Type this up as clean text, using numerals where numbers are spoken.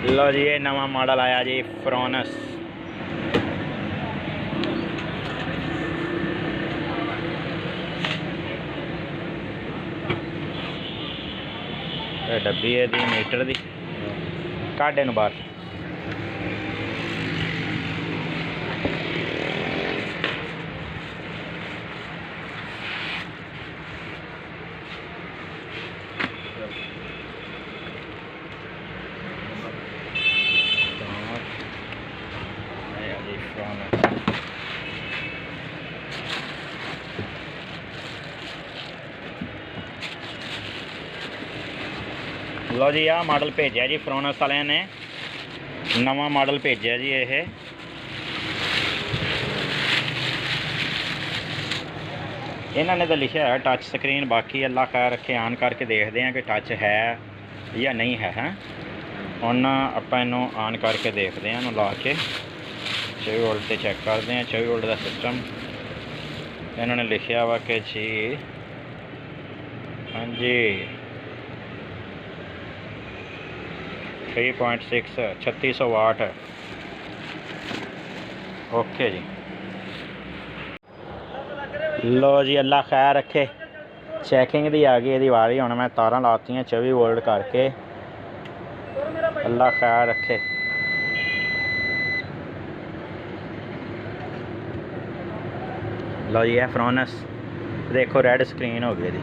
लो जी, ये नवा मॉडल आया जी फ्रोनस। डब्बी है दी मीटर दी काढ़े नूं बाहर। लो जी, आ मॉडल भेजा जी फ्रोनस वाले ने, नवा मॉडल भेजा जी। ये इन्होंने तो लिखा है टच स्क्रीन, बाकी अल्लाह खैर रखे आन करके देखते हैं कि टच है या नहीं है। हम आप इनू आन करके देखते हैं, ला के 24 वोल्ट से चेक करते हैं। 24 वोल्ट का सिस्टम इन्होंने लिखा वा कि जी हाँ जी 3.6 3600 वाट। ओके जी। लो जी, अल्लाह खैर रखे, चैकिंग दी आ गई ये वारी। हुण मैं तारां लाती 24 वोल्ट करके, अल्लाह खैर रखे। लो जी, है फ्रोनस, देखो रेड स्क्रीन हो गई जी।